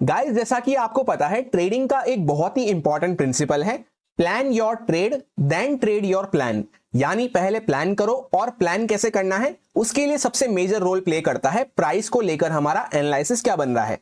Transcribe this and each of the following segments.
Guys, जैसा कि आपको पता है ट्रेडिंग का एक बहुत ही इंपॉर्टेंट प्रिंसिपल है, plan your trade then trade your plan. यानी पहले प्लान करो और प्लान कैसे करना है उसके लिए सबसे मेजर रोल प्ले करता है प्राइस को लेकर हमारा एनालिसिस क्या बन रहा है।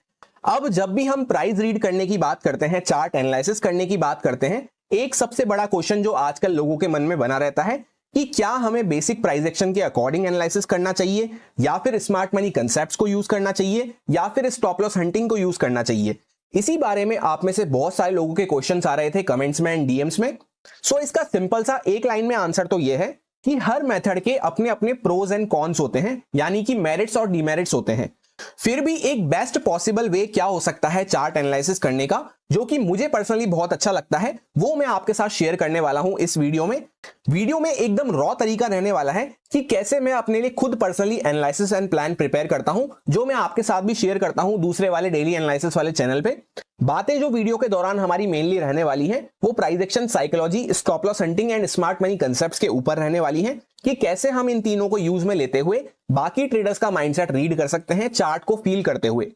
अब जब भी हम प्राइस रीड करने की बात करते हैं, चार्ट एनालिसिस करने की बात करते हैं, एक सबसे बड़ा क्वेश्चन जो आजकल लोगों के मन में बना रहता है कि क्या हमें बेसिक प्राइस एक्शन के अकॉर्डिंग एनालिसिस करना चाहिए या फिर स्मार्ट मनी कंसेप्ट्स को यूज करना चाहिए या फिर स्टॉप लॉस हंटिंग को यूज करना चाहिए। इसी बारे में आप में से बहुत सारे लोगों के क्वेश्चंस आ रहे थे कमेंट्स में एंड डीएम्स में। सो इसका सिंपल सा एक लाइन में आंसर तो यह है कि हर मेथड के अपने अपने प्रोज एंड कॉन्स होते हैं, यानी कि मेरिट्स और डीमेरिट्स होते हैं। फिर भी एक बेस्ट पॉसिबल वे क्या हो सकता है चार्ट एनालिसिस करने का, जो कि मुझे पर्सनली बहुत अच्छा लगता है, वो मैं आपके साथ शेयर करने वाला हूं इस वीडियो में। वीडियो में एकदम रॉ तरीका रहने वाला है कि कैसे मैं अपने लिए खुद personally analysis and plan prepare करता हूं, जो मैं आपके साथ भी शेयर करता हूं दूसरे वाले डेली एनालिसिस वाले चैनल पे। बातें जो वीडियो के दौरान हमारी मेनली रहने वाली हैं वो price action, psychology, stop loss hunting and smart money concepts के ऊपर रहने वाली हैं कि कैसे हम इन तीनों को यूज में लेते हुए बाकी ट्रेडर्स का माइंडसेट रीड कर सकते हैं चार्ट को फील करते हुए।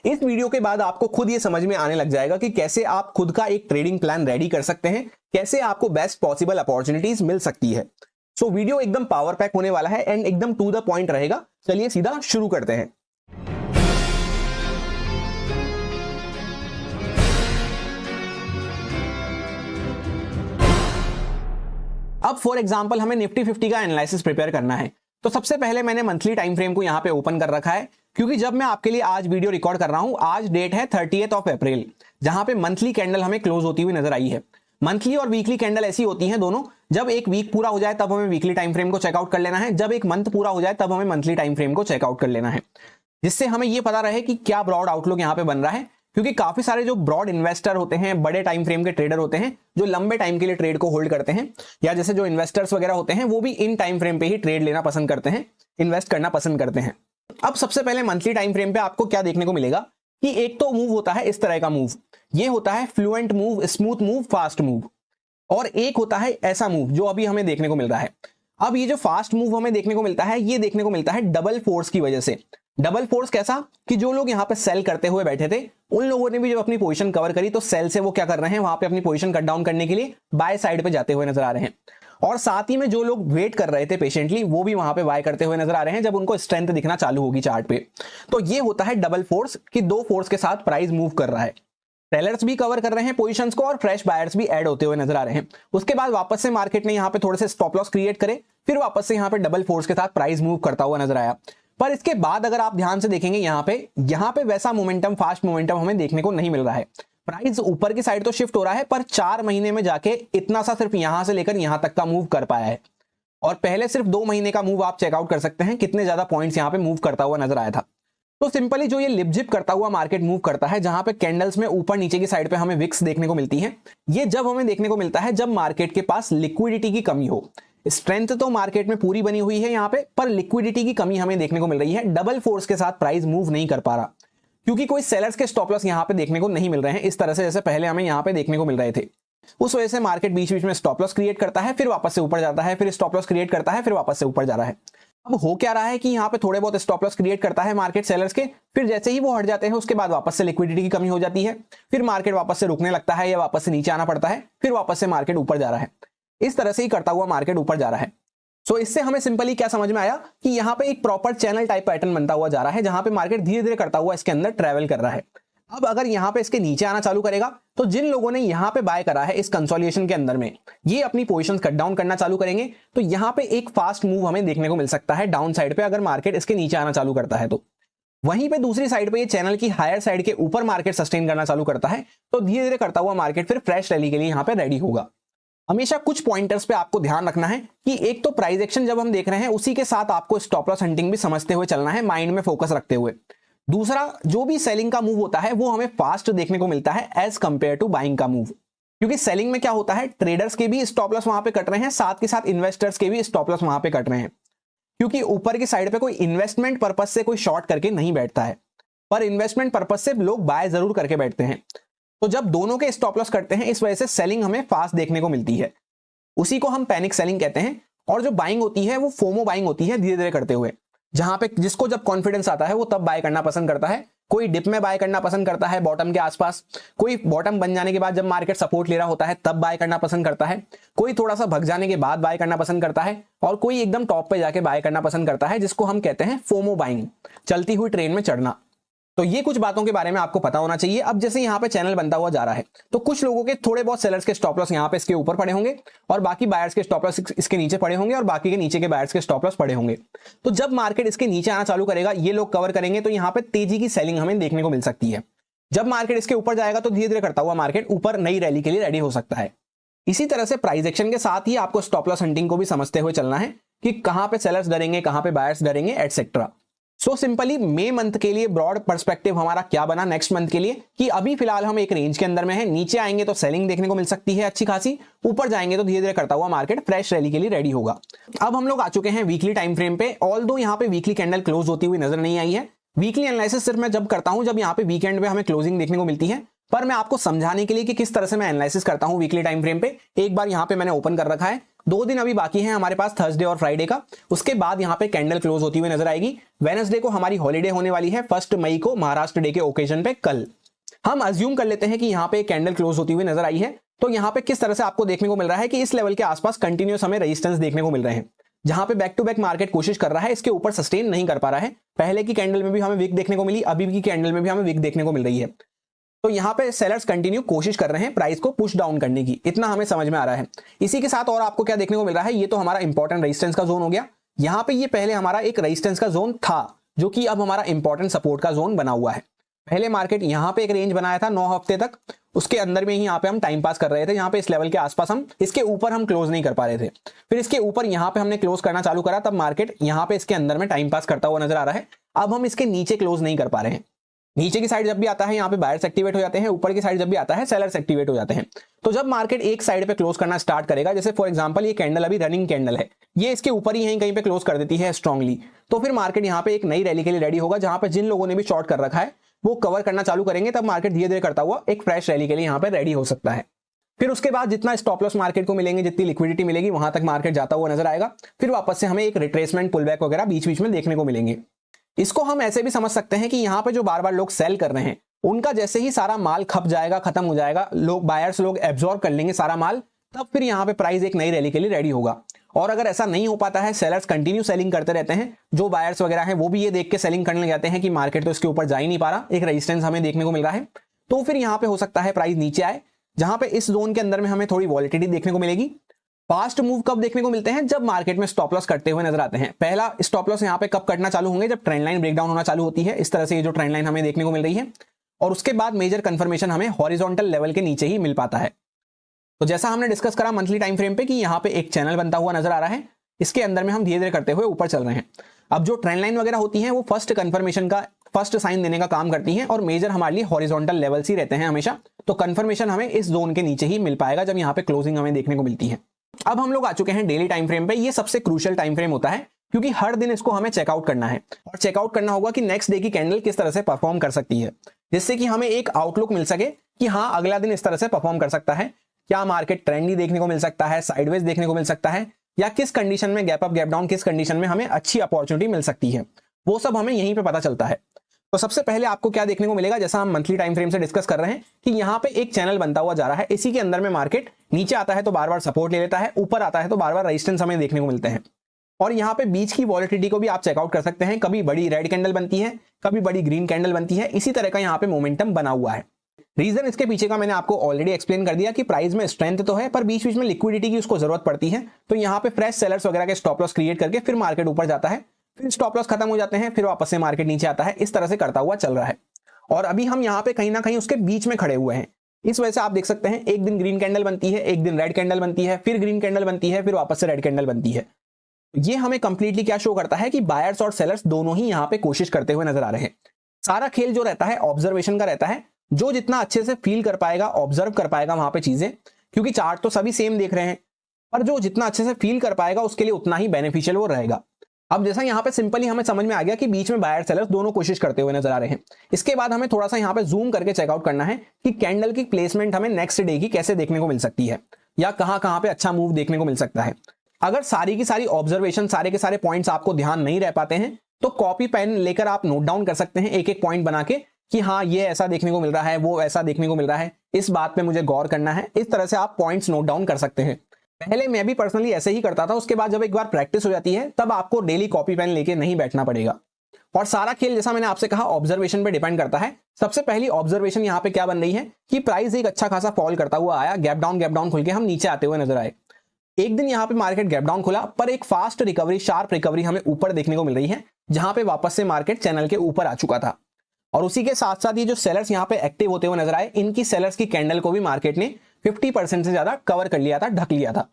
इस वीडियो के बाद आपको खुद ये समझ में आने लग जाएगा कि कैसे आप खुद का एक ट्रेडिंग प्लान रेडी कर सकते हैं, कैसे आपको बेस्ट पॉसिबल अपॉर्चुनिटीज मिल सकती है। सो वीडियो एकदम पावर पैक होने वाला है एंड एकदम टू द पॉइंट रहेगा। चलिए सीधा शुरू करते हैं। अब फॉर एग्जांपल हमें निफ्टी 50 का एनालिसिस प्रिपेयर करना है, तो सबसे पहले मैंने मंथली टाइम फ्रेम को यहां पे ओपन कर रखा है, क्योंकि जब मैं आपके लिए आज वीडियो रिकॉर्ड कर रहा हूं, आज डेट है 30th ऑफ अप्रैल, जहां पे मंथली कैंडल हमें क्लोज होती हुई नजर आई है। मंथली और वीकली कैंडल ऐसी होती हैं दोनों, जब एक वीक पूरा हो जाए तब हमें वीकली टाइम फ्रेम को चेकआउट कर लेना है, जब एक मंथ पूरा हो जाए तब हमें मंथली टाइम फ्रेम को चेकआउट कर लेना है, जिससे हमें यह पता रहे कि क्या ब्रॉड आउटलुक यहां पे बन रहा है। क्योंकि काफी सारे जो ब्रॉड इन्वेस्टर होते हैं, बड़े टाइम फ्रेम के ट्रेडर होते हैं, जो लंबे टाइम के लिए ट्रेड को होल्ड करते हैं, या जैसे जो इन्वेस्टर्स वगैरह होते हैं वो भी इन टाइम फ्रेम पे ही ट्रेड लेना पसंद करते हैं, इन्वेस्ट करना पसंद करते हैं। अब सबसे पहले मंथली टाइम फ्रेम पे आपको क्या देखने को मिलेगा कि एक तो मूव होता है इस तरह का मूव, ये होता है fluent move, smooth move, fast move, और एक होता है ऐसा मूव जो अभी हमें देखने को मिल रहा है। अब ये जो फास्ट मूव हमें देखने को मिलता है, ये देखने को मिलता है डबल फोर्स की वजह से। डबल फोर्स कैसा कि जो लोग यहां पे सेल करते हुए बैठे थे, उन लोगों ने भी जब अपनी पोजीशन कवर करी तो सेल से वो क्या कर रहे हैं, वहां पे अपनी पोजीशन कट डाउन करने के लिए बाय साइड पे जाते हुए नजर आ रहे हैं। और साथ ही में जो लोग वेट कर रहे थे पेशेंटली, वो भी वहां पे बाय करते हुए नजर आ रहे हैं जब उनको स्ट्रेंथ दिखना चालू होगी चार्ट पे। तो ये होता है डबल फोर्स कि दो फोर्स के साथ प्राइस मूव कर रहा है। सेलर्स भी कवर कर रहे हैं पोजीशंस को और फ्रेश बायर्स भी ऐड होते हुए नजर आ रहे हैं। उसके बाद वापस से मार्केट ने यहां पे थोड़े से स्टॉप लॉस क्रिएट करे, फिर वापस से यहां पे डबल फोर्स के साथ प्राइस मूव करता हुआ नजर आया। पर इसके बाद अगर आप ध्यान से देखेंगे यहां पे वैसा मोमेंटम, फास्ट मोमेंटम हमें देखने को नहीं मिल रहा है। प्राइस ऊपर की साइड तो शिफ्ट हो रहा है, पर 4 महीने में जाके इतना सा सिर्फ यहां से लेकर यहां तक का मूव कर पाया है। और पहले सिर्फ 2 महीने का मूव आप चेकआउट कर सकते हैं, कितने ज्यादा पॉइंट्स यहां पे मूव करता हुआ नजर आया था। तो सिंपली जो ये लिपजिप करता हुआ मार्केट मूव करता है, जहां पे कैंडल्स में ऊपर नीचे की साइड पे हमें विक्स देखने को मिलती है, ये जब हमें देखने को मिलता है जब मार्केट के पास लिक्विडिटी की कमी हो। स्ट्रेंथ तो मार्केट में पूरी बनी हुई है यहां पे, पर लिक्विडिटी की कमी हमें देखने को मिल रही है। डबल फोर्स के साथ प्राइस मूव नहीं कर पा रहा, क्योंकि कोई सेलर्स के स्टॉप लॉस यहां पे देखने को नहीं मिल रहे हैं इस तरह से जैसे पहले हमें यहां पे देखने को मिल रहे थे। उस वजह से मार्केट बीच बीच में स्टॉप लॉस क्रिएट करता है, फिर वापस से ऊपर जाता है, फिर स्टॉप लॉस क्रिएट करता है, फिर वापस से ऊपर जा रहा है। अब हो क्या रहा है कि यहाँ पे थोड़े बहुत स्टॉप लॉस क्रिएट करता है मार्केट सेलर्स के, फिर जैसे ही वो हट जाते हैं उसके बाद वापस से लिक्विडिटी की कमी हो जाती है, फिर मार्केट वापस से रुकने लगता है या वापस से नीचे आना पड़ता है, फिर वापस से मार्केट ऊपर जा रहा है। इस तरह से ही करता हुआ मार्केट ऊपर जा रहा है। सो इससे हमें सिंपली क्या समझ में आया कि यहाँ पे एक प्रॉपर चैनल टाइप पैटर्न बनता हुआ जा रहा है, जहां पे मार्केट धीरे धीरे करता हुआ इसके अंदर ट्रेवल कर रहा है। अब अगर यहाँ पे इसके नीचे आना चालू करेगा तो जिन लोगों ने यहाँ पे बाय करा है इस कंसोलिडेशन के अंदर में, ये अपनी पोजीशंस कट डाउन करना चालू करेंगे। तो यहाँ पे एक फास्ट मूव हमें देखने को मिल सकता है डाउन साइड पे, अगर मार्केट इसके नीचे आना चालू करता है तो। वहीं पे दूसरी साइड पे ये चैनल की हायर साइड के ऊपर मार्केट सस्टेन करना चालू करता है, तो धीरे धीरे करता हुआ मार्केट फिर फ्रेश रैली के लिए यहाँ पे रेडी होगा। हमेशा कुछ पॉइंटर्स पे आपको ध्यान रखना है कि एक तो प्राइस एक्शन जब हम देख रहे हैं, उसी के साथ आपको स्टॉप लॉस हंटिंग भी समझते हुए चलना है, माइंड में फोकस रखते हुए। दूसरा, जो भी सेलिंग का मूव होता है वो हमें फास्ट देखने को मिलता है एज कंपेयर टू बाइंग का मूव, क्योंकि सेलिंग में क्या होता है, ट्रेडर्स के भी स्टॉप लॉस वहां पे कट रहे हैं, साथ के साथ इन्वेस्टर्स के भी स्टॉप लॉस वहां पे कट रहे हैं, क्योंकि ऊपर की साइड पे कोई इन्वेस्टमेंट पर्पज से कोई शॉर्ट करके नहीं बैठता है, पर इन्वेस्टमेंट पर्पज से लोग बाय जरूर करके बैठते हैं। तो जब दोनों के स्टॉप लॉस कटते हैं, इस वजह से सेलिंग हमें फास्ट देखने को मिलती है, उसी को हम पैनिक सेलिंग कहते हैं। और जो बाइंग होती है वो फोमो बाइंग होती है, धीरे धीरे करते हुए, जहां पे जिसको जब कॉन्फिडेंस आता है वो तब बाय करना पसंद करता है, कोई डिप में बाय करना पसंद करता है बॉटम के आसपास, कोई बॉटम बन जाने के बाद जब मार्केट सपोर्ट ले रहा होता है तब बाय करना पसंद करता है, कोई थोड़ा सा भग जाने के बाद बाय करना पसंद करता है, और कोई एकदम टॉप पे जाके बाय करना पसंद करता है, जिसको हम कहते हैं फोमो बाइंग, चलती हुई ट्रेन में चढ़ना। तो ये कुछ बातों के बारे में आपको पता होना चाहिए। अब जैसे यहाँ पे चैनल बनता हुआ जा रहा है तो कुछ लोगों के थोड़े बहुत सेलर्स के स्टॉप लॉस यहाँ पे इसके ऊपर पड़े होंगे और बाकी बायर्स के स्टॉप लॉस इसके नीचे पड़े होंगे और बाकी के नीचे के बायर्स के स्टॉप लॉस पड़े होंगे। तो जब मार्केट इसके नीचे आना चालू करेगा, ये लोग कवर करेंगे, तो यहाँ पे तेजी की सेलिंग हमें देखने को मिल सकती है। जब मार्केट इसके ऊपर जाएगा तो धीरे धीरे करता हुआ मार्केट ऊपर नई रैली के लिए रेडी हो सकता है। इसी तरह से प्राइस एक्शन के साथ ही आपको स्टॉप लॉस हंटिंग को भी समझते हुए चलना है कि कहां पे सेलर्स डरेंगे, कहां पे बायर्स डरेंगे, एटसेट्रा। सो सिंपली मई मंथ के लिए ब्रॉड पर्सपेक्टिव हमारा क्या बना नेक्स्ट मंथ के लिए कि अभी फिलहाल हम एक रेंज के अंदर में है, नीचे आएंगे तो सेलिंग देखने को मिल सकती है अच्छी खासी, ऊपर जाएंगे तो धीरे धीरे करता हुआ मार्केट फ्रेश रैली के लिए रेडी होगा। अब हम लोग आ चुके हैं वीकली टाइम फ्रेम पे। ऑल्दो यहाँ पे वीकली कैंडल क्लोज होती हुई नजर नहीं आई है। वीकली एनालिसिस सिर्फ मैं जब करता हूं जब यहाँ पे वीकेंड पे हमें क्लोजिंग देखने को मिलती है, पर मैं आपको समझाने के लिए कि किस तरह से मैं एनालिसिस करता हूं वीकली टाइम फ्रेम पे, एक बार यहाँ पे मैंने ओपन कर रखा है। 2 दिन अभी बाकी है हमारे पास, थर्सडे और फ्राइडे का। उसके बाद यहाँ पे कैंडल क्लोज होती हुई नजर आएगी। वेडनेसडे को हमारी हॉलीडे होने वाली है, 1 मई को महाराष्ट्र डे के ओकेजन पे कल। हम अज्यूम कर लेते हैं कि यहाँ पे कैंडल क्लोज होती हुई नजर आई है, तो यहाँ पे किस तरह से आपको देखने को मिल रहा है कि इस लेवल के आसपास कंटिन्यूस हमें रेजिस्टेंस देखने को मिल रहे हैं, जहां पे बैक टू बैक मार्केट कोशिश कर रहा है, इसके ऊपर सस्टेन नहीं कर पा रहा है। पहले की कैंडल में भी हमें विक देखने को मिली, अभी की कैंडल में भी हमें विक देखने को मिल रही है। तो यहाँ पे सेलर्स कंटिन्यू कोशिश कर रहे हैं प्राइस को पुश डाउन करने की, इतना हमें समझ में आ रहा है। इसी के साथ और आपको क्या देखने को मिल रहा है, ये तो हमारा इंपॉर्टेंट रेजिस्टेंस का जोन हो गया। यहाँ पे ये पहले हमारा एक रेजिस्टेंस का जोन था, जो कि अब हमारा इंपॉर्टेंट सपोर्ट का जोन बना हुआ है। पहले मार्केट यहाँ पे एक रेंज बनाया था 9 हफ्ते तक, उसके अंदर में ही यहाँ पे हम टाइम पास कर रहे थे। यहाँ पे इस लेवल के आसपास हम, इसके ऊपर हम क्लोज नहीं कर पा रहे थे। फिर इसके ऊपर यहाँ पे हमने क्लोज करना चालू करा, तब मार्केट यहाँ पे इसके अंदर में टाइम पास करता हुआ नजर आ रहा है। अब हम इसके नीचे क्लोज नहीं कर पा रहे हैं। नीचे की साइड जब भी आता है यहाँ पे बायर्स एक्टिवेट हो जाते हैं, ऊपर की साइड जब भी आता है सेलर्स एक्टिवेट हो जाते हैं। तो जब मार्केट एक साइड पे क्लोज करना स्टार्ट करेगा, जैसे फॉर एग्जांपल ये कैंडल अभी रनिंग कैंडल है, ये इसके ऊपर ही कहीं पे क्लोज कर देती है स्ट्रांगली, तो फिर मार्केट यहाँ पे एक नई रैली के लिए रेडी होगा, जहां पे जिन लोगों ने भी शॉर्ट कर रखा है वो कवर करना चालू करेंगे। तब मार्केट धीरे धीरे करता हुआ एक फ्रेश रैली के लिए यहाँ पे रेडी हो सकता है। फिर उसके बाद जितना स्टॉप लॉस मार्केट को मिलेंगे, जितनी लिक्विडिटी मिलेगी, वहां तक मार्केट जाता हुआ नजर आएगा। फिर वापस से हमें एक रिट्रेसमेंट पुलबैक वगैरह बीच बीच में देखने को मिलेंगे। इसको हम ऐसे भी समझ सकते हैं कि यहाँ पे जो बार बार लोग सेल कर रहे हैं, उनका जैसे ही सारा माल खप जाएगा, खत्म हो जाएगा, लोग बायर्स लोग एब्जॉर्ब कर लेंगे सारा माल, तब फिर यहाँ पे प्राइस एक नई रैली के लिए रेडी होगा। और अगर ऐसा नहीं हो पाता है, सेलर्स कंटिन्यू सेलिंग करते रहते हैं, जो बायर्स वगैरह हैं वो भी ये देख के सेलिंग करने लग जाते हैं कि मार्केट तो इसके ऊपर जा ही नहीं पा रहा, एक रेजिस्टेंस हमें देखने को मिल रहा है, तो फिर यहाँ पे हो सकता है प्राइस नीचे आए, जहां पे इस जोन के अंदर में हमें थोड़ी वॉलिटिलिटी देखने को मिलेगी। फास्ट मूव कब देखने को मिलते हैं, जब मार्केट में स्टॉप लॉस करते हुए नजर आते हैं। पहला स्टॉप लॉस यहाँ पे कब कटना चालू होंगे, जब ट्रेंड लाइन ब्रेकडाउन होना चालू होती है, इस तरह से ये जो ट्रेंड लाइन हमें देखने को मिल रही है। और उसके बाद मेजर कंफर्मेशन हमें हॉरिजॉन्टल लेवल के नीचे ही मिल पाता है। तो जैसा हमने डिस्कस करा मंथली टाइम फ्रेम पे कि यहाँ पे एक चैनल बनता हुआ नजर आ रहा है, इसके अंदर में हम धीरे धीरे करते हुए ऊपर चल रहे हैं। अब जो ट्रेंड लाइन वगैरह होती है वो फर्स्ट कंफर्मेशन का, फर्स्ट साइन देने का काम करती हैं, और मेजर हमारे लिए हॉरिजॉन्टल लेवल्स ही रहते हैं हमेशा। तो कंफर्मेशन हमें इस जोन के नीचे ही मिल पाएगा, जब यहाँ पे क्लोजिंग हमें देखने को मिलती है। अब हम लोग आ चुके हैं डेली टाइम फ्रेम पे। ये सबसे क्रूशियल टाइम फ्रेम होता है, क्योंकि हर दिन इसको हमें चेकआउट करना है, और चेकआउट करना होगा कि नेक्स्ट डे की कैंडल किस तरह से परफॉर्म कर सकती है, जिससे कि हमें एक आउटलुक मिल सके कि हाँ अगला दिन इस तरह से परफॉर्म कर सकता है। क्या मार्केट ट्रेंडी देखने को मिल सकता है, साइडवेज देखने को मिल सकता है, या किस कंडीशन में गैप अप गैप डाउन, किस कंडीशन में हमें अच्छी अपॉर्चुनिटी मिल सकती है, वो सब हमें यहीं पे पता चलता है। तो सबसे पहले आपको क्या देखने को मिलेगा, जैसा हम मंथली टाइम फ्रेम से डिस्कस कर रहे हैं कि यहाँ पे एक चैनल बनता हुआ जा रहा है, इसी के अंदर में मार्केट नीचे आता है तो बार बार सपोर्ट ले लेता है, ऊपर आता है तो बार बार रेजिस्टेंस हमें देखने को मिलते हैं। और यहाँ पे बीच की वॉलिटिलिटी को भी आप चेकआउट कर सकते हैं, कभी बड़ी रेड कैंडल बनती है, कभी बड़ी ग्रीन कैंडल बनती है, इसी तरह का यहाँ पे मोमेंटम बना हुआ है। रीजन इसके पीछे का मैंने आपको ऑलरेडी एक्सप्लेन कर दिया कि प्राइस में स्ट्रेंथ तो है, पर बीच बीच में लिक्विडिटी की उसको जरूरत पड़ती है। तो यहाँ पे फ्रेश सेलर्स वगैरह के स्टॉप लॉस क्रिएट करके फिर मार्केट ऊपर जाता है, फिर स्टॉप लॉस खत्म हो जाते हैं, फिर वापस से मार्केट नीचे आता है, इस तरह से करता हुआ चल रहा है। और अभी हम यहाँ पे कहीं ना कहीं उसके बीच में खड़े हुए हैं। इस वजह से आप देख सकते हैं एक दिन ग्रीन कैंडल बनती है, एक दिन रेड कैंडल बनती है, फिर ग्रीन कैंडल बनती है, फिर वापस से रेड कैंडल बनती है। ये हमें कंप्लीटली क्या शो करता है कि बायर्स और सेलर्स दोनों ही यहाँ पे कोशिश करते हुए नजर आ रहे हैं। सारा खेल जो रहता है ऑब्जर्वेशन का रहता है, जो जितना अच्छे से फील कर पाएगा, ऑब्जर्व कर पाएगा वहां पे चीजें, क्योंकि चार्ट तो सभी सेम देख रहे हैं, पर जो जितना अच्छे से फील कर पाएगा उसके लिए उतना ही बेनिफिशियल वो रहेगा। अब जैसा यहाँ पे सिंपली हमें समझ में आ गया कि बीच में बायर सेलर्स दोनों कोशिश करते हुए नजर आ रहे हैं। इसके बाद हमें थोड़ा सा यहाँ पे जूम करके चेकआउट करना है कि कैंडल की प्लेसमेंट हमें नेक्स्ट डे की कैसे देखने को मिल सकती है, या कहां कहां पे अच्छा मूव देखने को मिल सकता है। अगर सारी की सारी ऑब्जर्वेशन, सारे के सारे पॉइंट्स आपको ध्यान नहीं रह पाते हैं, तो कॉपी पेन लेकर आप नोट डाउन कर सकते हैं एक एक पॉइंट बना के कि हाँ ये ऐसा देखने को मिल रहा है, वो ऐसा देखने को मिल रहा है, इस बात पे मुझे गौर करना है। इस तरह से आप पॉइंट्स नोट डाउन कर सकते हैं। पहले मैं भी पर्सनली ऐसे ही करता था, उसके बाद जब एक बार प्रैक्टिस हो जाती है तब आपको डेली कॉपी पेन लेके नहीं बैठना पड़ेगा। और सारा खेल जैसा मैंने आपसे कहा ऑब्जर्वेशन पे डिपेंड करता है। सबसे पहली ऑब्जर्वेशन यहाँ पे क्या बन रही है कि प्राइस एक अच्छा खासा फॉल करता हुआ आया, गैप डाउन खुल के हम नीचे आते हुए नजर आए। एक दिन यहाँ पे मार्केट गैप डाउन खुला, पर एक फास्ट रिकवरी, शार्प रिकवरी हमें ऊपर देखने को मिल रही है, जहां पे वापस से मार्केट चैनल के ऊपर आ चुका था। और उसी के साथ साथ ये जो सेलर्स यहाँ पे एक्टिव होते हुए नजर आए, इनकी सेलर्स की कैंडल को भी मार्केट ने 50% से ज्यादा कवर कर लिया था, ढक लिया था।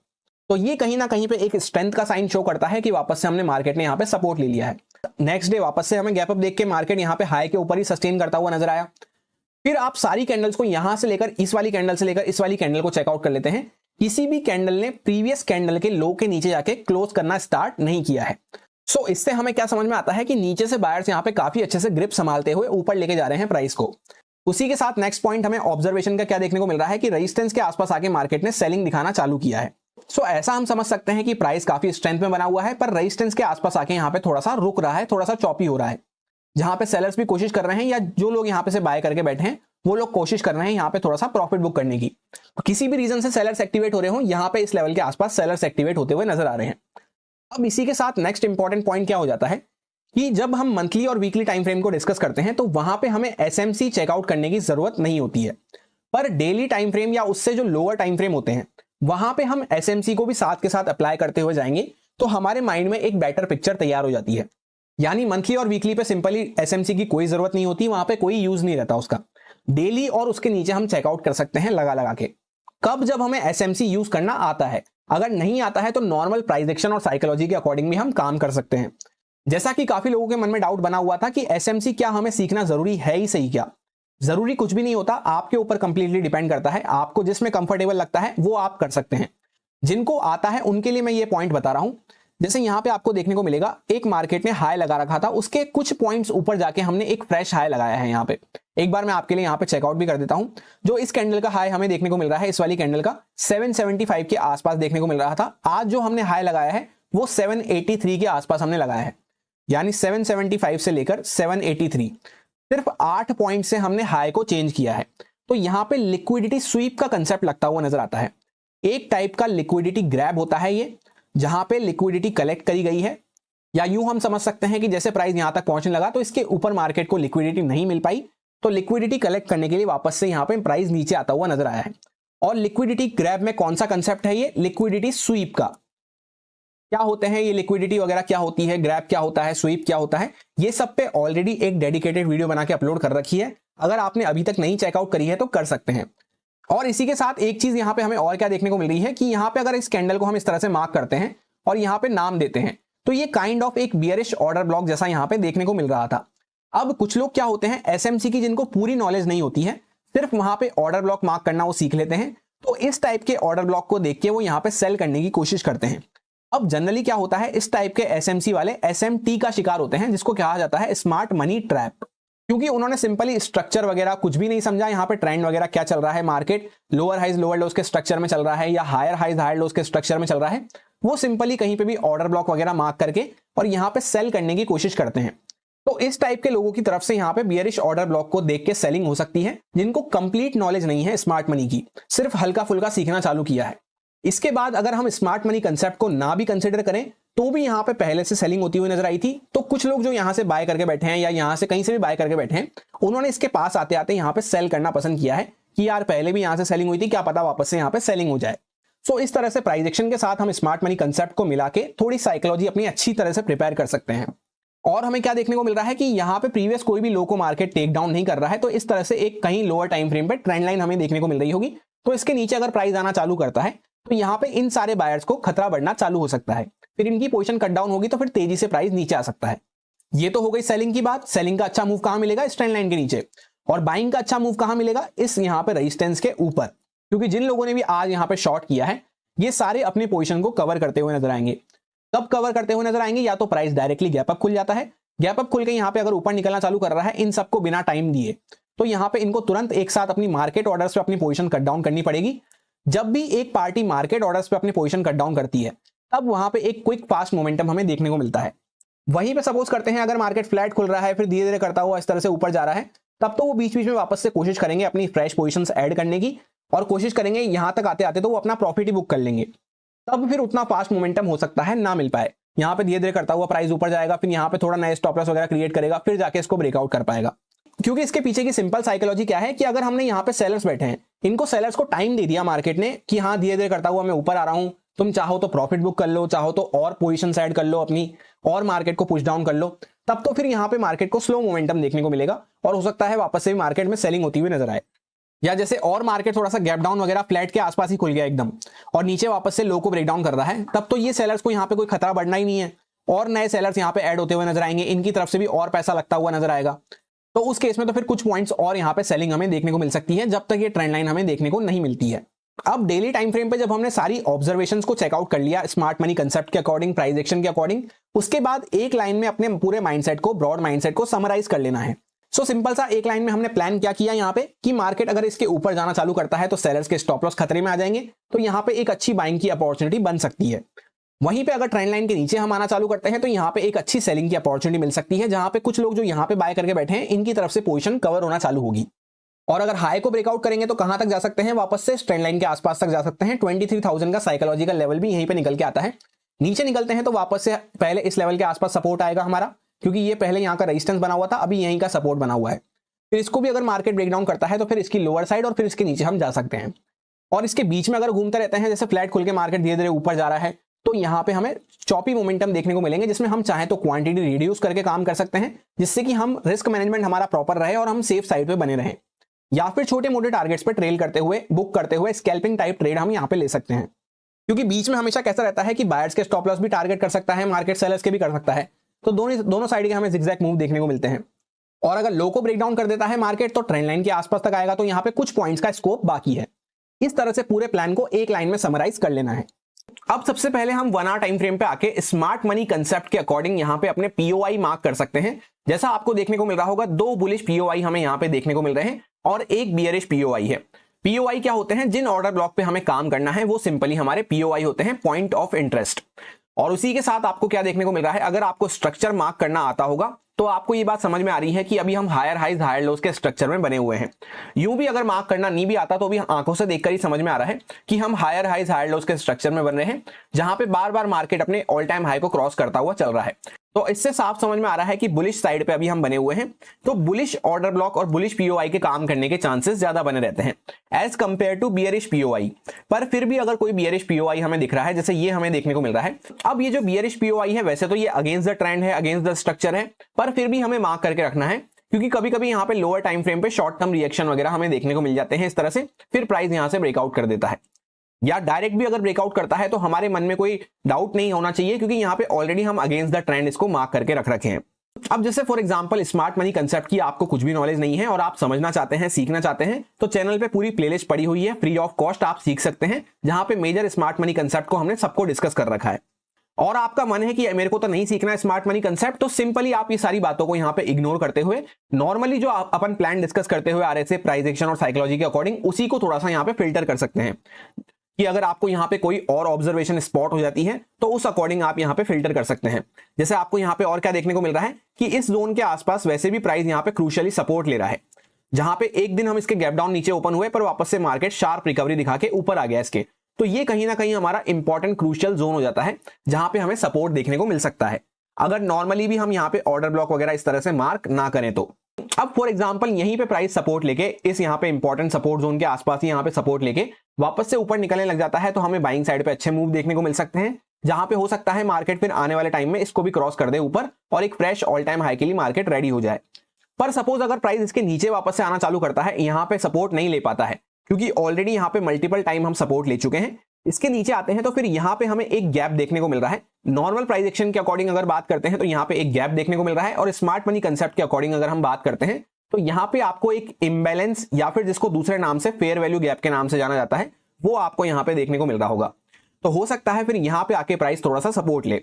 तो ये कहीं ना कहीं पे एक स्ट्रेंथ का साइन शो करता है कि वापस से हमने मार्केट ने यहाँ पे सपोर्ट ले लिया है। नेक्स्ट डे वापस से हमें गैप अप देख के मार्केट यहाँ पे हाई के ऊपर ही सस्टेन करता हुआ नजर आया। फिर आप सारी कैंडल्स को यहां से लेकर इस वाली कैंडल से लेकर इस वाली कैंडल को चेकआउट कर लेते हैं। किसी भी कैंडल ने प्रीवियस कैंडल के लो के नीचे जाके क्लोज करना स्टार्ट नहीं किया है। सो इससे हमें क्या समझ में आता है कि नीचे से बायर्स यहाँ पे काफी अच्छे से ग्रिप संभालते हुए ऊपर लेके जा रहे हैं प्राइस को। उसी के साथ नेक्स्ट पॉइंट हमें ऑब्जर्वेशन का क्या देखने को मिल रहा है कि रेजिस्टेंस के आसपास आके मार्केट ने सेलिंग दिखाना चालू किया है। सो ऐसा हम समझ सकते हैं कि प्राइस काफी स्ट्रेंथ में बना हुआ है, पर रेजिस्टेंस के आसपास आके यहाँ पे थोड़ा सा रुक रहा है, थोड़ा सा चॉपी हो रहा है, जहां पे सेलर्स भी कोशिश कर रहे हैं या जो लोग यहाँ पे से बाय करके बैठे हैं वो लोग कोशिश कर रहे हैं यहाँ पे थोड़ा सा प्रॉफिट बुक करने की। किसी भी रीजन से सेलर्स एक्टिवेट हो रहे हो, यहाँ पे इस लेवल के आसपास सेलर्स एक्टिवेट होते हुए नजर आ रहे हैं। अब इसी के साथ नेक्स्ट इंपॉर्टेंट पॉइंट क्या हो जाता है कि जब हम मंथली और वीकली टाइम फ्रेम को डिस्कस करते हैं तो वहां पे हमें एसएमसी चेकआउट करने की जरूरत नहीं होती है, पर डेली टाइम फ्रेम या उससे जो लोअर टाइम फ्रेम होते हैं वहां पे हम एसएमसी को भी साथ के साथ अप्लाई करते हुए जाएंगे तो हमारे माइंड में एक बेटर पिक्चर तैयार हो जाती है। यानी मंथली और वीकली पे सिंपली एसएमसी की कोई जरूरत नहीं होती, वहां पे कोई यूज नहीं रहता उसका। डेली और उसके नीचे हम चेकआउट कर सकते हैं लगा लगा के। कब जब हमें एसएमसी यूज करना आता है, अगर नहीं आता है तो नॉर्मल प्राइस एक्शन और साइकोलॉजी के अकॉर्डिंग भी हम काम कर सकते हैं। जैसा कि काफी लोगों के मन में डाउट बना हुआ था कि एसएमसी क्या हमें सीखना जरूरी है ही सही क्या? जरूरी कुछ भी नहीं होता, आपके ऊपर कंप्लीटली डिपेंड करता है। आपको जिसमें कंफर्टेबल लगता है वो आप कर सकते हैं। जिनको आता है उनके लिए मैं ये पॉइंट बता रहा हूं। जैसे यहां पे आपको देखने को मिलेगा एक मार्केट ने हाई लगा रखा था, उसके कुछ पॉइंट्स ऊपर जाके हमने एक फ्रेश हाई लगाया है। यहाँ पे एक बार मैं आपके लिए यहाँ पे चेकआउट भी कर देता हूं। जो इस कैंडल का हाई हमें देखने को मिल रहा है, इस वाली कैंडल का 775 के आसपास देखने को मिल रहा था। आज जो हमने हाई लगाया है वो 783 के आसपास हमने लगाया है, यानी 775 से लेकर 783, सिर्फ 8 पॉइंट से हमने हाई को चेंज किया है। तो यहां पे लिक्विडिटी स्वीप का कंसेप्ट लगता हुआ नजर आता है। एक टाइप का लिक्विडिटी ग्रैब होता है ये, जहां पे लिक्विडिटी कलेक्ट करी गई है, या यूं हम समझ सकते हैं कि जैसे प्राइस यहां तक पहुंचने लगा तो इसके ऊपर मार्केट को लिक्विडिटी नहीं मिल पाई, तो लिक्विडिटी कलेक्ट करने के लिए वापस से यहां पे प्राइस नीचे आता हुआ नजर आया है। और लिक्विडिटी ग्रैब में कौन सा कंसेप्ट है ये? लिक्विडिटी स्वीप का। क्या होते हैं ये लिक्विडिटी वगैरह, क्या होती है, ग्रैब क्या होता है, स्वीप क्या होता है, ये सब पे ऑलरेडी एक डेडिकेटेड वीडियो बना के अपलोड कर रखी है। अगर आपने अभी तक नहीं चेकआउट करी है तो कर सकते हैं। और इसी के साथ एक चीज यहां पे हमें और क्या देखने को मिल रही है कि यहां पे अगर इस कैंडल को हम इस तरह से मार्क करते हैं और यहां पे नाम देते हैं तो ये काइंड ऑफ एक बियरिश ऑर्डर ब्लॉक जैसा यहां पे देखने को मिल रहा था। अब कुछ लोग क्या होते हैं एसएमसी की, जिनको पूरी नॉलेज नहीं होती है, सिर्फ वहां पे ऑर्डर ब्लॉक मार्क करना वो सीख लेते हैं, तो इस टाइप के ऑर्डर ब्लॉक को देख के वो यहां पे सेल करने की कोशिश करते हैं। अब जनरली क्या होता है, इस टाइप के एसएमसी वाले एसएमटी का शिकार होते हैं, जिसको कहा जाता है स्मार्ट मनी ट्रैप, क्योंकि उन्होंने सिंपली स्ट्रक्चर वगैरह कुछ भी नहीं समझा। यहाँ पे ट्रेंड वगैरह क्या चल रहा है, market lower highs lower lows के स्ट्रक्चर में चल रहा है या हायर हाइज हायर लोज के स्ट्रक्चर में चल रहा है, वो सिंपली कहीं पे भी ऑर्डर ब्लॉक वगैरह मार्क करके और यहाँ पे सेल करने की कोशिश करते हैं। तो इस टाइप के लोगों की तरफ से यहाँ पे बियरिश ऑर्डर ब्लॉक को देख के सेलिंग हो सकती है, जिनको कंप्लीट नॉलेज नहीं है स्मार्ट मनी की, सिर्फ हल्का फुल्का सीखना चालू किया है। इसके बाद अगर हम स्मार्ट मनी कंसेप्ट को ना भी कंसिडर करें तो भी यहाँ पे पहले से सेलिंग होती हुई नजर आई थी। तो कुछ लोग जो यहाँ से बाय करके बैठे हैं या यहाँ से कहीं से भी बाय करके बैठे हैं, उन्होंने इसके पास आते आते यहाँ पे सेल करना पसंद किया है कि यार पहले भी यहाँ से सेलिंग हुई थी, क्या पता वापस से यहाँ पे सेलिंग हो जाए। सो इस तरह से प्राइस एक्शन के साथ हम स्मार्ट मनी कंसेप्ट को मिला के थोड़ी साइकोलॉजी अपनी अच्छी तरह से प्रिपेयर कर सकते हैं। और हमें क्या देखने को मिल रहा है कि यहाँ पे प्रीवियस कोई भी लो को मार्केट टेक डाउन नहीं कर रहा है, तो इस तरह से एक कहीं लोअर टाइम फ्रेम पे ट्रेंड लाइन हमें देखने को मिल रही होगी। तो इसके नीचे अगर प्राइस आना चालू करता है तो यहाँ पे इन सारे बायर्स को खतरा बढ़ना चालू हो सकता है, फिर इनकी पोजीशन कट डाउन होगी तो फिर तेजी से प्राइस नीचे आ सकता है। ये तो हो गई सेलिंग की बात। सेलिंग का अच्छा मूव कहां मिलेगा? इस ट्रेंड लाइन के नीचे। और बाइंग का अच्छा मूव कहां मिलेगा? इस यहाँ पे रेजिस्टेंस के ऊपर, क्योंकि जिन लोगों ने भी आज यहाँ पे शॉर्ट किया है ये सारे अपनी पोजीशन को कवर करते हुए नजर आएंगे। कब कवर करते हुए नजर आएंगे? या तो प्राइस डायरेक्टली गैप अप खुल जाता है, गैप अप खुल के यहाँ पे अगर ऊपर निकलना चालू कर रहा है इन सबको बिना टाइम दिए, तो यहाँ पे इनको तुरंत एक साथ अपनी मार्केट ऑर्डर्स पे अपनी पोजीशन कट डाउन करनी पड़ेगी। जब भी एक पार्टी मार्केट ऑर्डर्स पे अपनी पोजीशन कट डाउन करती है तब वहां पे एक क्विक फास्ट मोमेंटम हमें देखने को मिलता है। वहीं पे सपोज करते हैं अगर मार्केट फ्लैट खुल रहा है फिर धीरे धीरे करता हुआ इस तरह से ऊपर जा रहा है, तब तो वो बीच बीच में वापस से कोशिश करेंगे अपनी फ्रेश पोजीशंस ऐड करने की और कोशिश करेंगे यहां तक आते आते तो वो अपना प्रॉफिट ही बुक कर लेंगे। तब फिर उतना फास्ट मोमेंटम हो सकता है ना मिल पाए। यहाँ पे धीरे धीरे करता हुआ प्राइस ऊपर जाएगा, फिर यहाँ पे थोड़ा नए स्टॉप लॉस वगैरह क्रिएट करेगा, फिर जाके इसको ब्रेकआउट कर पाएगा। क्योंकि इसके पीछे की सिंपल साइकोलॉजी क्या है कि अगर हमने यहाँ पे सेलर्स बैठे हैं, इनको सेलर्स को टाइम दे दिया मार्केट ने कि हाँ धीरे धीरे करता हुआ मैं ऊपर आ रहा हूं, तुम चाहो तो प्रॉफिट बुक कर लो, चाहो तो और पोजीशन ऐड कर लो अपनी और मार्केट को पुश डाउन कर लो, तब तो फिर यहाँ पे मार्केट को स्लो मोमेंटम देखने को मिलेगा और हो सकता है वापस से भी मार्केट में सेलिंग होती हुई नजर आए। या जैसे और मार्केट थोड़ा सा गैप डाउन वगैरह फ्लैट के आसपास ही खुल गया एकदम और नीचे वापस से लो को ब्रेक डाउन कर रहा है, तब तो ये सेलर्स को यहाँ पे कोई खतरा बढ़ना ही नहीं है और नए सेलर्स यहाँ पे ऐड होते हुए नजर आएंगे, इनकी तरफ से भी और पैसा लगता हुआ नजर आएगा। तो उस केस में तो फिर कुछ पॉइंट्स और यहाँ पे सेलिंग हमें देखने को मिल सकती है जब तक ये ट्रेंड लाइन हमें देखने को नहीं मिलती है। अब डेली टाइम फ्रेम पे जब हमने सारी ऑब्जर्वेशंस को चेकआउट कर लिया स्मार्ट मनी कंसेप्ट के अकॉर्डिंग, प्राइस एक्शन के अकॉर्डिंग, उसके बाद एक लाइन में अपने पूरे माइंडसेट को, ब्रॉड माइंडसेट को समराइज कर लेना है। सो सिंपल सा एक लाइन में हमने प्लान क्या किया यहाँ पे कि मार्केट अगर इसके ऊपर जाना चालू करता है तो सेलर्स के स्टॉप लॉस खतरे में आ जाएंगे, तो यहाँ पे एक अच्छी बाइंग की अपॉर्चुनिटी बन सकती है। वहीं पे अगर ट्रेंड लाइन के नीचे हम आना चालू करते हैं तो यहाँ पे एक अच्छी सेलिंग की अपॉर्चुनिटी मिल सकती है, जहां पे कुछ लोग जो यहाँ पे बाय करके बैठे हैं इनकी तरफ से पोजीशन कवर होना चालू होगी। और अगर हाई को ब्रेकआउट करेंगे तो कहां तक जा सकते हैं, वापस से ट्रेंड लाइन के आसपास तक जा सकते हैं। 23,000 का साइकोलॉजिकल लेवल भी यहीं पे निकल के आता है। नीचे निकलते हैं तो वापस से पहले इस लेवल के आसपास सपोर्ट आएगा हमारा, क्योंकि ये पहले यहाँ का रेजिस्टेंस बना हुआ था, अभी यहीं का सपोर्ट बना हुआ है। फिर इसको भी अगर मार्केट ब्रेकडाउन करता है तो फिर इसकी लोअर साइड और फिर इसके नीचे हम जा सकते हैं। और इसके बीच में अगर घूमते रहते हैं, जैसे फ्लैट खुल के मार्केट धीरे धीरे ऊपर जा रहा है, तो यहाँ पे हमें चॉपी मोमेंटम देखने को मिलेंगे, जिसमें हम चाहें तो क्वांटिटी रिड्यूस करके काम कर सकते हैं, जिससे कि हम रिस्क मैनेजमेंट हमारा प्रॉपर रहे और हम सेफ साइड पे बने रहें। या फिर छोटे मोटे टारगेट्स पे ट्रेल करते हुए, बुक करते हुए स्कैल्पिंग टाइप ट्रेड हम यहाँ पे ले सकते हैं। क्योंकि बीच में हमेशा कैसा रहता है कि बायर्स के स्टॉप लॉस भी टारगेट कर सकता है मार्केट, सेलर्स के भी कर सकता है, तो दोनों साइड के हमें जिगजैग मूव देखने को मिलते हैं। और अगर लो को ब्रेक डाउन कर देता है मार्केट तो ट्रेंड लाइन के आसपास तक आएगा, तो यहाँ पे कुछ पॉइंट्स का स्कोप बाकी है। इस तरह से पूरे प्लान को एक लाइन में समराइज कर लेना है। अब सबसे पहले हम 1 आवर टाइम फ्रेम पे आके स्मार्ट मनी कंसेप्ट के अकॉर्डिंग यहाँ पे अपने पीओआई मार्क कर सकते हैं। जैसा आपको देखने को मिल रहा होगा, 2 बुलिश पीओआई हमें यहाँ पे देखने को मिल रहे हैं और एक बियरिश पीओआई है। पीओआई क्या होते हैं, जिन ऑर्डर ब्लॉक पे हमें काम करना है वो सिंपली हमारे पीओआई होते हैं, पॉइंट ऑफ इंटरेस्ट। और उसी के साथ आपको क्या देखने को मिल रहा है, अगर आपको स्ट्रक्चर मार्क करना आता होगा तो आपको ये बात समझ में आ रही है कि अभी हम हायर हाइज हायर लोस के स्ट्रक्चर में बने हुए हैं। यूं भी अगर मार्क करना नहीं भी आता तो भी आंखों से देखकर ही समझ में आ रहा है कि हम हायर हाइज हायर लोस के स्ट्रक्चर में बन रहे हैं, जहां पे बार बार मार्केट अपने ऑल टाइम हाई को क्रॉस करता हुआ चल रहा है। तो इससे साफ समझ में आ रहा है कि बुलिश साइड पे अभी हम बने हुए हैं, तो बुलिश ऑर्डर ब्लॉक और बुलिश पीओआई के काम करने के चांसेस ज्यादा बने रहते हैं as compared to bearish POI. पर फिर भी अगर कोई बियरिश पीओआई हमें दिख रहा है, जैसे ये हमें देखने को मिल रहा है, अब ये जो बियरिश पीओआई है वैसे तो ये अगेंस्ट द ट्रेंड है, अगेंस्ट द स्ट्रक्चर है, पर फिर भी हमें मार्क करके रखना है, क्योंकि कभी कभी यहाँ पे लोअर टाइम फ्रेम पे शॉर्ट टर्म रिएक्शन वगैरह हमें देखने को मिल जाते हैं इस तरह से, फिर प्राइस यहाँ से ब्रेकआउट कर देता है। या डायरेक्ट भी अगर ब्रेकआउट करता है तो हमारे मन में कोई डाउट नहीं होना चाहिए, क्योंकि यहाँ पे ऑलरेडी हम अगेंस्ट द ट्रेंड इसको मार्क करके रख रखे हैं। अब जैसे for example smart money concept की आपको कुछ भी नॉलेज नहीं है और आप समझना चाहते हैं, सीखना चाहते हैं, तो चैनल पे पूरी प्लेलिस्ट पड़ी हुई है, फ्री ऑफ कॉस्ट आप सीख सकते हैं, जहां पे मेजर स्मार्ट मनी कंसेप्ट को हमने सबको डिस्कस कर रखा है। और आपका मन है कि मेरे को तो नहीं सीखना है स्मार्ट मनी कंसेप्ट, तो सिंपली आप ये सारी बातों को यहाँ पे इग्नोर करते हुए नॉर्मली जो अपन प्लान डिस्कस करते हुए आ रहे थे प्राइस एक्शन और साइकोलॉजी के अकॉर्डिंग, उसी को थोड़ा सा यहाँ पे फिल्टर कर सकते हैं कि अगर आपको यहाँ पे कोई और ऑब्जर्वेशन स्पॉट हो जाती है तो उस अकॉर्डिंग आप यहाँ पे फिल्टर कर सकते हैं। जैसे आपको यहाँ पे और क्या देखने को मिल रहा है कि इस जोन के आसपास वैसे भी प्राइस यहाँ पे क्रूशियली सपोर्ट ले रहा है, जहां पे एक दिन हम इसके गैप डाउन नीचे ओपन हुए पर वापस से मार्केट शार्प रिकवरी दिखा के ऊपर आ गया इसके, तो ये कहीं ना कहीं हमारा इंपॉर्टेंट क्रूशियल जोन हो जाता है जहां पे हमें सपोर्ट देखने को मिल सकता है, अगर नॉर्मली भी हम यहाँ पे ऑर्डर ब्लॉक वगैरह इस तरह से मार्क ना करें तो। अब फॉर एग्जांपल यहीं पे प्राइस सपोर्ट लेके इस यहाँ पे इंपॉर्टेंट सपोर्ट जोन के आसपास ही यहाँ पे सपोर्ट लेके वापस से ऊपर निकलने लग जाता है, तो हमें बाइंग साइड पे अच्छे मूव देखने को मिल सकते हैं, जहां पे हो सकता है मार्केट फिर आने वाले टाइम में इसको भी क्रॉस कर दे ऊपर और एक फ्रेश ऑल टाइम हाई के लिए मार्केट रेडी हो जाए। पर सपोज अगर प्राइस इसके नीचे वापस से आना चालू करता है, यहाँ पे सपोर्ट नहीं ले पाता है, क्योंकि ऑलरेडी यहाँ पे मल्टीपल टाइम हम सपोर्ट ले चुके हैं, इसके नीचे आते हैं तो फिर यहाँ पे हमें एक गैप देखने को मिल रहा है। नॉर्मल प्राइस एक्शन के अकॉर्डिंग अगर बात करते हैं तो यहाँ पे एक गैप देखने को मिल रहा है, और स्मार्ट मनी कंसेप्ट के अकॉर्डिंग अगर हम बात करते हैं तो यहाँ पे आपको एक इम्बैलेंस या फिर जिसको दूसरे नाम से फेयर वैल्यू गैप के नाम से जाना जाता है, वो आपको यहाँ पे देखने को मिल रहा होगा। तो हो सकता है फिर यहाँ पे आके प्राइस थोड़ा सा सपोर्ट ले,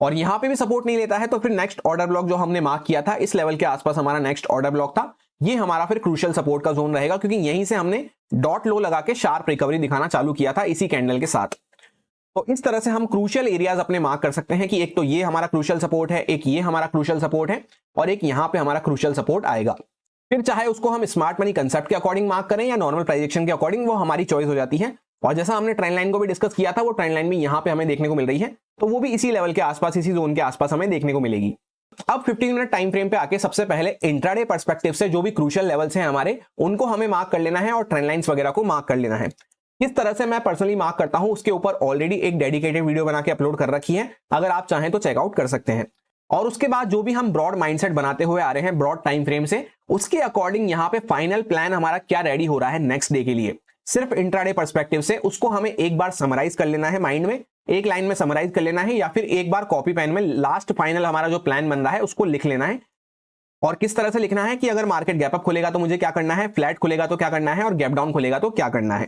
और यहाँ पे भी सपोर्ट नहीं लेता है तो फिर नेक्स्ट ऑर्डर ब्लॉक जो हमने मार्क किया था इस लेवल के आसपास हमारा नेक्स्ट ऑर्डर ब्लॉक था, ये हमारा फिर क्रूशियल सपोर्ट का जोन रहेगा, क्योंकि यहीं से हमने डॉट लो लगा के शार्प रिकवरी दिखाना चालू किया था इसी कैंडल के साथ। तो इस तरह से हम क्रूशियल एरियाज अपने मार्क कर सकते हैं कि एक तो ये हमारा क्रूशियल सपोर्ट है, एक ये हमारा क्रूशियल सपोर्ट है, और एक यहाँ पे हमारा क्रूशियल सपोर्ट आएगा। फिर चाहे उसको हम स्मार्ट मनी कंसेप्ट के अकॉर्डिंग मार्क करें या नॉर्मल प्राइस एक्शन के अकॉर्डिंग, वो हमारी चॉइस हो जाती है। और जैसा हमने ट्रेंड लाइन को भी डिस्कस किया था, वो ट्रेंड लाइन भी यहाँ पे हमें देखने को मिल रही है, तो वो भी इसी लेवल के आसपास, इसी जोन के आसपास हमें देखने को मिलेगी। अब 15 मिनट टाइम फ्रेम पे आके सबसे पहले इंट्राडे पर्सपेक्टिव से जो भी क्रूशियल लेवल्स हैं हमारे, उनको हमें मार्क कर लेना है और ट्रेंड लाइंस वगैरह को मार्क कर लेना है। किस तरह से मैं पर्सनली मार्क करता हूं उसके ऊपर ऑलरेडी एक डेडिकेटेड वीडियो बना के अपलोड कर रखी है, अगर आप चाहें तो चेकआउट कर सकते हैं। और उसके बाद जो भी हम ब्रॉड माइंडसेट बनाते हुए आ रहे हैं ब्रॉड टाइम फ्रेम से, उसके अकॉर्डिंग यहाँ पे फाइनल प्लान हमारा क्या रेडी हो रहा है नेक्स्ट डे के लिए, सिर्फ इंट्राडे पर्सपेक्टिव से उसको हमें एक बार समराइज कर लेना है माइंड में, एक लाइन में समराइज कर लेना है, या फिर एक बार कॉपी पेन में लास्ट फाइनल हमारा जो प्लान बन रहा है उसको लिख लेना है। और किस तरह से लिखना है कि अगर मार्केट गैप अप खुलेगा तो मुझे क्या करना है, फ्लैट खुलेगा तो क्या करना है, और गैप डाउन खुलेगा तो क्या करना है।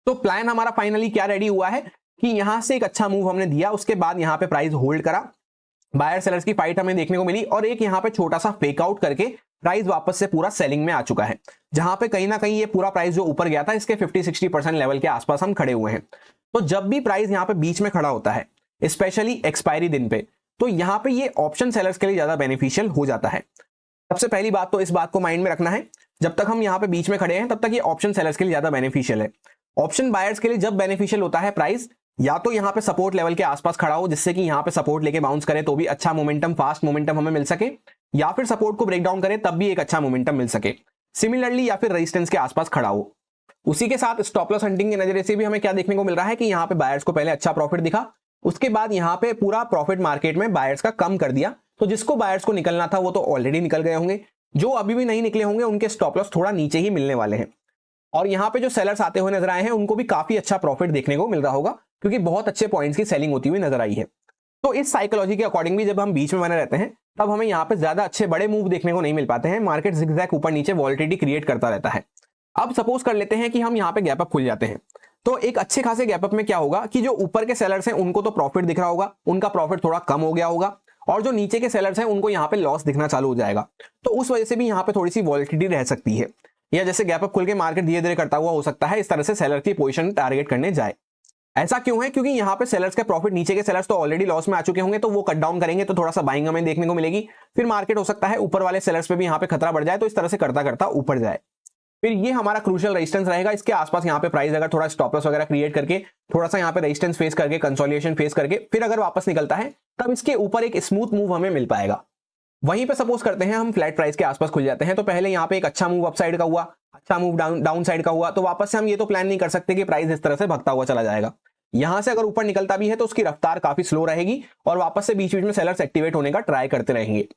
तो प्लान हमारा फाइनली क्या रेडी हुआ है कि यहां से एक अच्छा मूव हमने दिया, उसके बाद यहां पे प्राइस होल्ड करा, बायर सेलर्स की फाइट हमें देखने को मिली, और एक यहां पे छोटा सा फेक आउट करके प्राइस वापस से पूरा सेलिंग में आ चुका है, जहां पे कहीं ना कहीं ये पूरा प्राइस जो ऊपर गया था इसके 50-60% लेवल के आसपास हम खड़े हुए हैं। तो जब भी प्राइस यहां पे बीच में खड़ा होता है, स्पेशली एक्सपायरी दिन पे, तो यहां पे ये ऑप्शन सेलर्स के लिए ज्यादा बेनिफिशियल हो जाता है। सबसे पहली बात तो इस बात को माइंड में रखना है, जब तक हम यहां पे बीच में खड़े हैं तब तक ये ऑप्शन सेलर्स के लिए ज्यादा बेनिफिशियल है। ऑप्शन बायर्स के लिए जब बेनिफिशियल होता है प्राइस, या तो यहां पे सपोर्ट लेवल के आसपास खड़ा हो जिससे कि यहां पे सपोर्ट लेके बाउंस करे तो भी अच्छा मोमेंटम, फास्ट मोमेंटम हमें मिल सके, या फिर सपोर्ट को ब्रेक डाउन करे तब भी एक अच्छा मोमेंटम मिल सके सिमिलरली, या फिर रेजिस्टेंस के आसपास खड़ा हो। उसी के साथ स्टॉप लॉस हंटिंग के नजरिए से भी हमें क्या देखने को मिल रहा है कि यहां पे बायर्स को पहले अच्छा प्रॉफिट दिखा, उसके बाद यहां पे पूरा प्रॉफिट मार्केट में बायर्स का कम कर दिया, तो जिसको बायर्स को निकलना था वो तो ऑलरेडी निकल गए होंगे, जो अभी भी नहीं निकले होंगे उनके स्टॉप लॉस थोड़ा नीचे ही मिलने वाले हैं। और यहां पे जो सेलर्स आते हुए नजर आए हैं उनको भी काफी अच्छा प्रॉफिट देखने को मिल रहा होगा, क्योंकि बहुत अच्छे पॉइंट्स की सेलिंग होती हुई नजर आई है। तो इस साइकोलॉजी के अकॉर्डिंग भी जब हम बीच में बने रहते हैं तब हमें यहाँ पे ज्यादा अच्छे बड़े मूव देखने को नहीं मिल पाते हैं, मार्केट जिगजैग ऊपर नीचे वॉलिटिलिटी क्रिएट करता रहता है। अब सपोज कर लेते हैं कि हम यहाँ पे गैप अप खुल जाते हैं, तो एक अच्छे खासे गैप अप में क्या होगा कि जो ऊपर के सेलर्स हैं उनको तो प्रॉफिट दिख रहा होगा, उनका प्रॉफिट थोड़ा कम हो गया होगा, और जो नीचे के सेलर्स हैं उनको यहाँ पे लॉस दिखना चालू हो जाएगा। तो उस वजह से भी यहाँ पे थोड़ी सी वॉलिटिलिटी रह सकती है, या जैसे गैप अप खुल के मार्केट धीरे धीरे करता हुआ हो सकता है इस तरह से सेलर की पोजीशन टारगेट करने जाए। ऐसा क्यों है, क्योंकि यहाँ पे सेलर्स का प्रॉफिट, नीचे के सेलर्स तो ऑलरेडी लॉस में आ चुके होंगे, तो वो कट डाउन करेंगे तो थोड़ा सा बाइंग हमें देखने को मिलेगी, फिर मार्केट हो सकता है ऊपर वाले सेलर्स पे भी यहाँ पे खतरा बढ़ जाए, तो इस तरह से करता करता ऊपर जाए। फिर ये हमारा क्रूशियल रेजिस्टेंस रहेगा, इसके आसपास यहाँ पे प्राइस अगर थोड़ा स्टॉप लॉस वगैरह क्रिएट करके थोड़ा सा यहाँ पे रेजिस्टेंस फेस करके कंसोलिडेशन फेस करके फिर अगर वापस निकलता है तब इसके ऊपर एक स्मूथ मूव हमें मिल पाएगा। वहीं पे सपोज करते हैं हम फ्लैट प्राइस के आसपास खुल जाते हैं, तो पहले यहाँ पे एक अच्छा मूव अपसाइड का हुआ, अच्छा मूव डाउन साइड का हुआ, तो वापस से हम ये तो प्लान नहीं कर सकते कि प्राइस इस तरह से भगता हुआ चला जाएगा। यहां से अगर ऊपर निकलता भी है तो उसकी रफ्तार काफी स्लो रहेगी और वापस से बीच बीच में सेलर्स एक्टिवेट होने का ट्राई करते रहेंगे।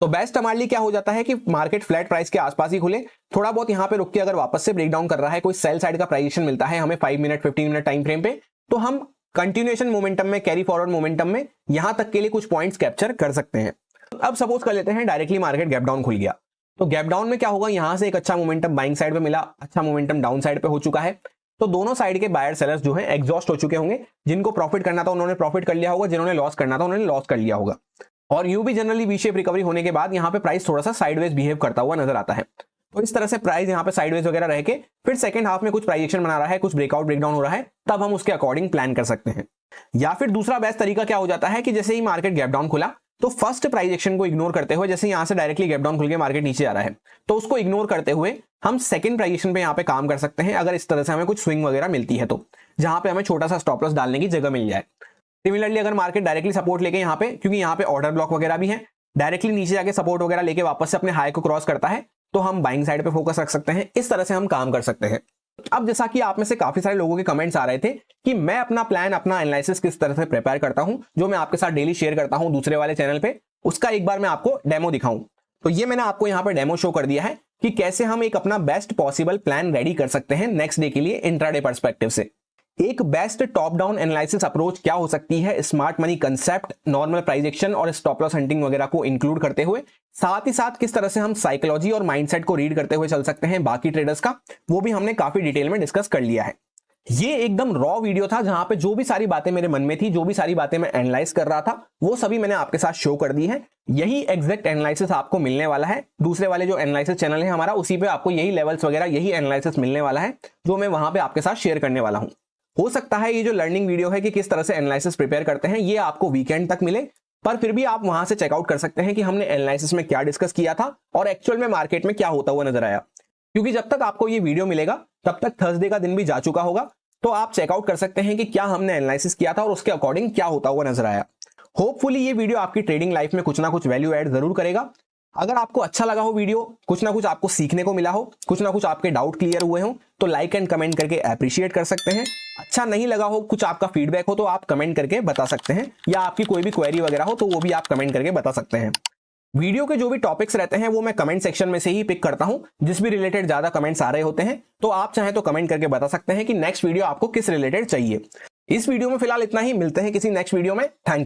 तो बेस्ट हमारे लिए क्या हो जाता है कि मार्केट फ्लैट प्राइस के आसपास ही खुले, थोड़ा बहुत यहां पे रुक के अगर वापस से ब्रेकडाउन कर रहा है, कोई सेल साइड का प्राइजेशन मिलता है हमें 5 मिनट 15 मिनट टाइम फ्रेम पे, तो हम कंटिन्यूएशन मोमेंटम में, कैरी फॉरवर्ड मोमेंटम में यहां तक के लिए कुछ पॉइंट्स कैप्चर कर सकते हैं। अब सपोज कर लेते हैं डायरेक्टली मार्केट गैप डाउन खुल गया, तो गैप डाउन में क्या होगा, यहां से एक अच्छा मोमेंटम बाइंग साइड पे मिला, अच्छा मोमेंटम डाउन साइड पे हो चुका है, तो दोनों साइड के बायर सेलर्स जो हैं एग्जॉस्ट हो चुके होंगे, जिनको प्रॉफिट करना था उन्होंने प्रॉफिट कर लिया होगा, जिन्होंने लॉस करना था उन्होंने लॉस कर लिया होगा। और यूं भी जनरली वी शेप रिकवरी होने के बाद यहाँ पे प्राइस थोड़ा सा साइडवेज बिहेव करता हुआ नजर आता है, तो इस तरह से प्राइस यहाँ पे साइडवेज वगैरह रह के फिर सेकंड हाफ में कुछ प्राइजेक्शन बना रहा है, कुछ ब्रेकआउट ब्रेकडाउन हो रहा है, तब हम उसके अकॉर्डिंग प्लान कर सकते हैं। या फिर दूसरा बेस्ट तरीका क्या हो जाता है कि जैसे ही मार्केट गैप डाउन खुला तो फर्स्ट प्राइस एक्शन को इग्नोर करते हुए, जैसे यहां से डायरेक्टली गैप डाउन खुल के मार्केट नीचे आ रहा है तो उसको इग्नोर करते हुए हम सेकंड प्राइस एक्शन पे यहां पे काम कर सकते हैं, अगर इस तरह से हमें कुछ स्विंग वगैरह मिलती है तो, जहां पे हमें छोटा सा स्टॉप लॉस डालने की जगह मिल जाए। सिमिलरली अगर मार्केट डायरेक्टली सपोर्ट लेके यहाँ पे, क्योंकि यहाँ पे ऑर्डर ब्लॉक वगैरह भी है, डायरेक्टली नीचे जाके सपोर्ट वगैरह लेके वापस से अपने हाई को क्रॉस करता है, तो हम बाइंग साइड पे फोकस रख सकते हैं, इस तरह से हम काम कर सकते हैं। अब जैसा कि आप में से काफी सारे लोगों के कमेंट्स आ रहे थे कि मैं अपना प्लान, अपना एनालिसिस किस तरह से प्रिपेयर करता हूं, जो मैं आपके साथ डेली शेयर करता हूं दूसरे वाले चैनल पे, उसका एक बार मैं आपको डेमो दिखाऊं। तो ये मैंने आपको यहाँ पे डेमो शो कर दिया है कि कैसे हम एक अपना बेस्ट पॉसिबल प्लान रेडी कर सकते हैं नेक्स्ट डे के लिए इंट्राडे पर्सपेक्टिव से। एक best top down analysis approach क्या हो सकती है smart money concept, normal price action और स्टॉप लॉस हंटिंग वगैरह को इंक्लूड करते हुए, साथ ही साथ किस तरह से हम साइकोलॉजी और माइंडसेट को रीड करते हुए चल सकते हैं बाकी ट्रेडर्स का, वो भी हमने काफी डिटेल में डिस्कस कर लिया है। ये एकदम रॉ वीडियो था, जहां पे जो भी सारी बातें मेरे मन में थी, जो भी सारी बातें मैं एनालाइज कर रहा था, वो सभी मैंने आपके साथ शो कर दी है। यही एग्जैक्ट एनालिसिस आपको मिलने वाला है दूसरे वाले जो एनालिसिस चैनल है हमारा, उसी पे आपको यही लेवल्स वगैरह, यही एनालिसिस मिलने वाला है जो मैं वहां पे आपके साथ शेयर करने वाला हूं। हो सकता है ये जो लर्निंग वीडियो है कि किस तरह से एनालिसिस प्रिपेयर करते हैं, ये आपको वीकेंड तक मिले, पर फिर भी आप वहां से चेकआउट कर सकते हैं कि हमने एनालिसिस में क्या डिस्कस किया था और एक्चुअल में मार्केट में क्या होता हुआ नजर आया। क्योंकि जब तक आपको ये वीडियो मिलेगा तब तक थर्सडे का दिन भी जा चुका होगा, तो आप चेकआउट कर सकते हैं कि क्या हमने एनालिसिस किया था और उसके अकॉर्डिंग क्या होता हुआ नजर आया। होपफुली ये वीडियो आपकी ट्रेडिंग लाइफ में कुछ ना कुछ वैल्यू ऐड जरूर करेगा। अगर आपको अच्छा लगा हो वीडियो, कुछ ना कुछ आपको सीखने को मिला हो, कुछ ना कुछ आपके डाउट क्लियर हुए हो, तो लाइक एंड कमेंट करके अप्रिशिएट कर सकते हैं। अच्छा नहीं लगा हो, कुछ आपका फीडबैक हो, तो आप कमेंट करके बता सकते हैं, या आपकी कोई भी क्वेरी वगैरह हो तो वो भी आप कमेंट करके बता सकते हैं। वीडियो के जो भी टॉपिक्स रहते हैं वो मैं कमेंट सेक्शन में से ही पिक करता हूं, जिस भी रिलेटेड ज्यादा कमेंट्स आ रहे होते हैं, तो आप चाहें तो कमेंट करके बता सकते हैं कि नेक्स्ट वीडियो आपको किस रिलेटेड चाहिए। इस वीडियो में फिलहाल इतना ही, मिलते हैं किसी नेक्स्ट वीडियो में। थैंक